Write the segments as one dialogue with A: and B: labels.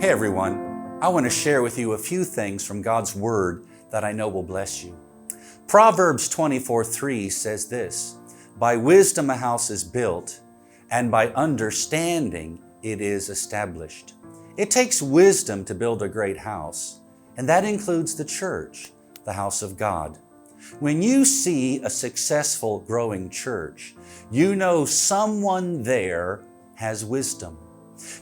A: Hey everyone, I want to share with you a few things from God's Word that I know will bless you. Proverbs 24:3 says this, "By wisdom a house is built, and by understanding it is established." It takes wisdom to build a great house, and that includes the church, the house of God. When you see a successful growing church, you know someone there has wisdom.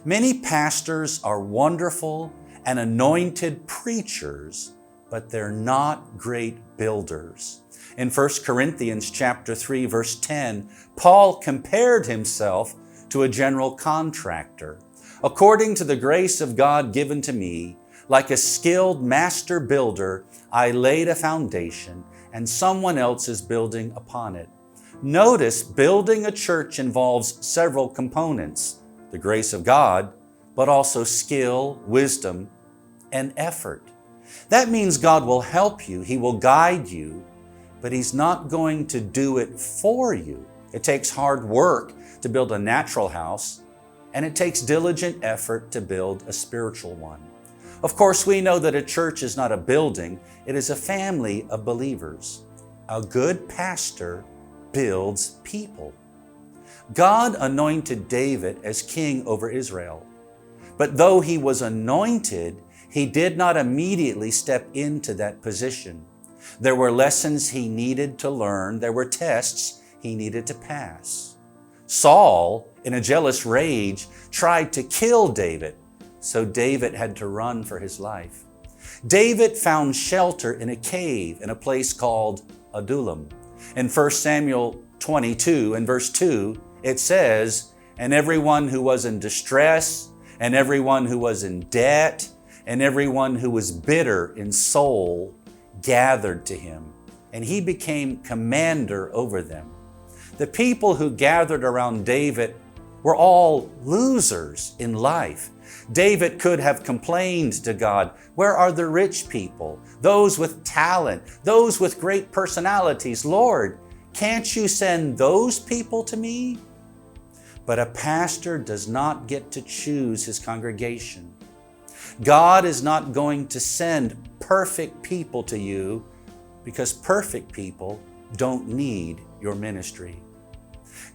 A: Many pastors are wonderful and anointed preachers, but they're not great builders. In 1 Corinthians chapter 3, verse 10, Paul compared himself to a general contractor. "According to the grace of God given to me, like a skilled master builder, I laid a foundation, and someone else is building upon it." Notice, building a church involves several components: the grace of God, but also skill, wisdom, and effort. That means God will help you, He will guide you, but He's not going to do it for you. It takes hard work to build a natural house, and it takes diligent effort to build a spiritual one. Of course, we know that a church is not a building, it is a family of believers. A good pastor builds people. God anointed David as king over Israel. But though he was anointed, he did not immediately step into that position. There were lessons he needed to learn. There were tests he needed to pass. Saul, in a jealous rage, tried to kill David, so David had to run for his life. David found shelter in a cave in a place called Adullam. In 1 Samuel 22 and verse 2, it says, "And everyone who was in distress, and everyone who was in debt, and everyone who was bitter in soul gathered to him, and he became commander over them." The people who gathered around David were all losers in life. David could have complained to God, "Where are the rich people, those with talent, those with great personalities? Lord, can't you send those people to me?" But a pastor does not get to choose his congregation. God is not going to send perfect people to you because perfect people don't need your ministry.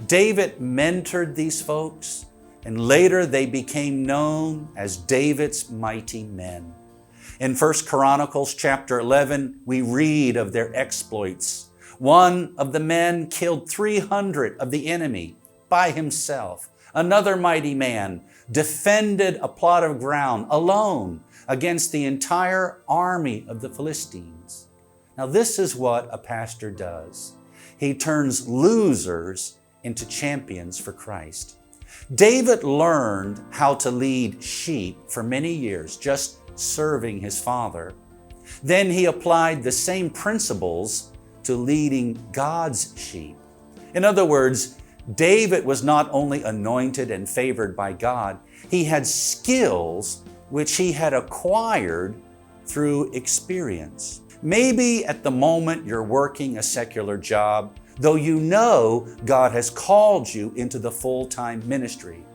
A: David mentored these folks, and later they became known as David's mighty men. In 1 Chronicles chapter 11, we read of their exploits. One of the men killed 300 of the enemy by himself. Another mighty man defended a plot of ground alone against the entire army of the Philistines. Now, this is what a pastor does. He turns losers into champions for Christ. David learned how to lead sheep for many years, just serving his father. Then he applied the same principles to leading God's sheep. In other words, David was not only anointed and favored by God, he had skills which he had acquired through experience. Maybe at the moment you're working a secular job, though you know God has called you into the full-time ministry.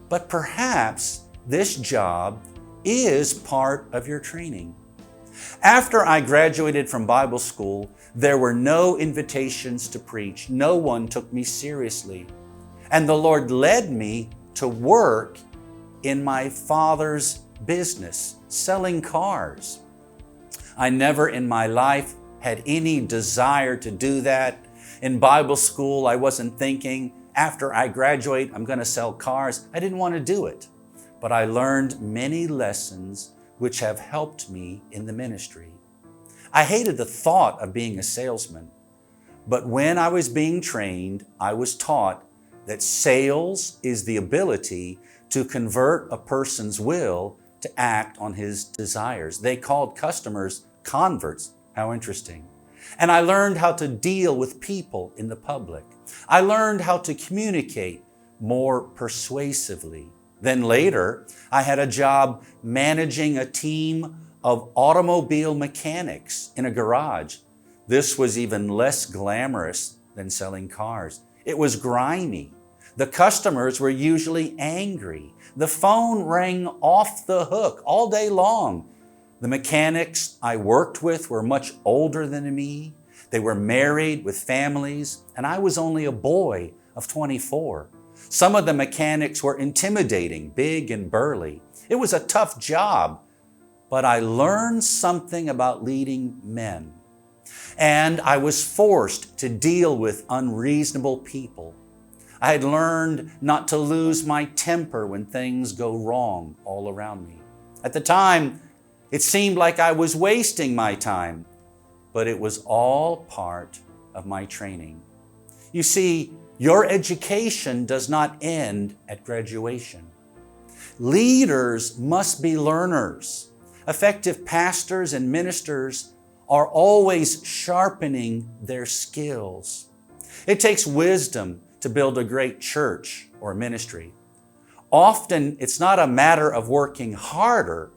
A: But perhaps this job is part of your training. After I graduated from Bible school, there were no invitations to preach. No one took me seriously. And the Lord led me to work in my father's business, selling cars. I never in my life had any desire to do that. In Bible school, I wasn't thinking, after I graduate, I'm going to sell cars. I didn't want to do it. But I learned many lessons which have helped me in the ministry. I hated the thought of being a salesman, but when I was being trained, I was taught that sales is the ability to convert a person's will to act on his desires. They called customers converts. How interesting. And I learned how to deal with people in the public. I learned how to communicate more persuasively. Then later, I had a job managing a team of automobile mechanics in a garage. This was even less glamorous than selling cars. It was grimy. The customers were usually angry. The phone rang off the hook all day long. The mechanics I worked with were much older than me. They were married with families, and I was only a boy of 24. Some of the mechanics were intimidating, big and burly. It was a tough job, but I learned something about leading men. And I was forced to deal with unreasonable people. I had learned not to lose my temper when things go wrong all around me. At the time, it seemed like I was wasting my time, but it was all part of my training. You see, your education does not end at graduation. Leaders must be learners. Effective pastors and ministers are always sharpening their skills. It takes wisdom to build a great church or ministry. Often, it's not a matter of working harder,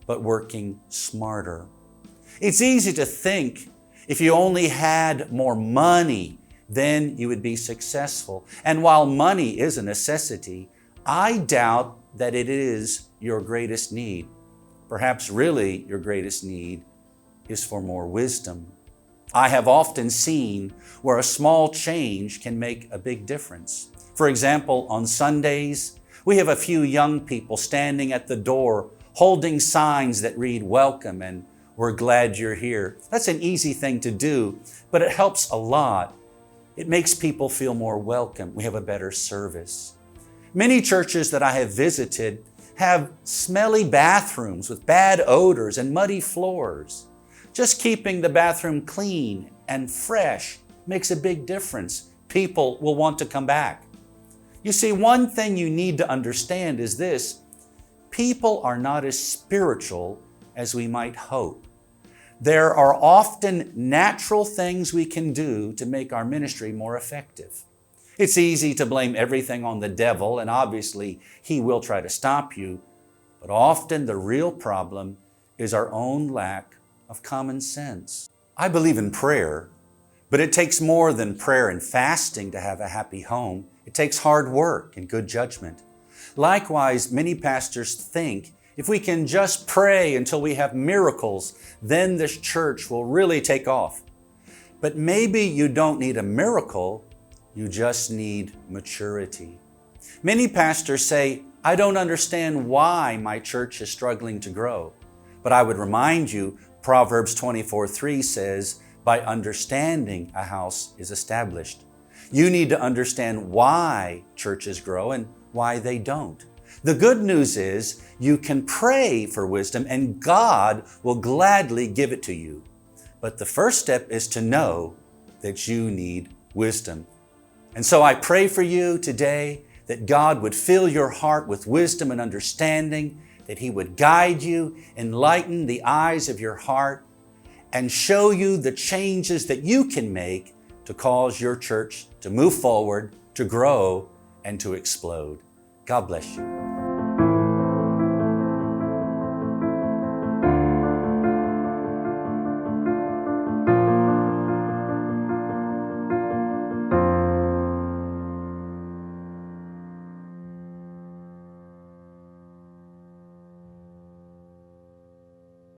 A: but working smarter. It's easy to think if you only had more money, then you would be successful. And while money is a necessity, I doubt that it is your greatest need. Perhaps really your greatest need is for more wisdom. I have often seen where a small change can make a big difference. For example, on Sundays, we have a few young people standing at the door holding signs that read "Welcome" and "We're glad you're here." That's an easy thing to do, but it helps a lot. It makes people feel more welcome. We have a better service. Many churches that I have visited have smelly bathrooms with bad odors and muddy floors. Just keeping the bathroom clean and fresh makes a big difference. People will want to come back. You see, one thing you need to understand is this: people are not as spiritual as we might hope. There are often natural things we can do to make our ministry more effective. It's easy to blame everything on the devil, and obviously he will try to stop you, but often the real problem is our own lack of common sense. I believe in prayer, but it takes more than prayer and fasting to have a happy home. It takes hard work and good judgment. Likewise, many pastors think if we can just pray until we have miracles, then this church will really take off. But maybe you don't need a miracle, you just need maturity. Many pastors say, "I don't understand why my church is struggling to grow." But I would remind you, Proverbs 24:3 says, "By understanding a house is established." You need to understand why churches grow and why they don't. The good news is you can pray for wisdom and God will gladly give it to you. But the first step is to know that you need wisdom. And so I pray for you today that God would fill your heart with wisdom and understanding, that He would guide you, enlighten the eyes of your heart, and show you the changes that you can make to cause your church to move forward, to grow, and to explode. God bless you.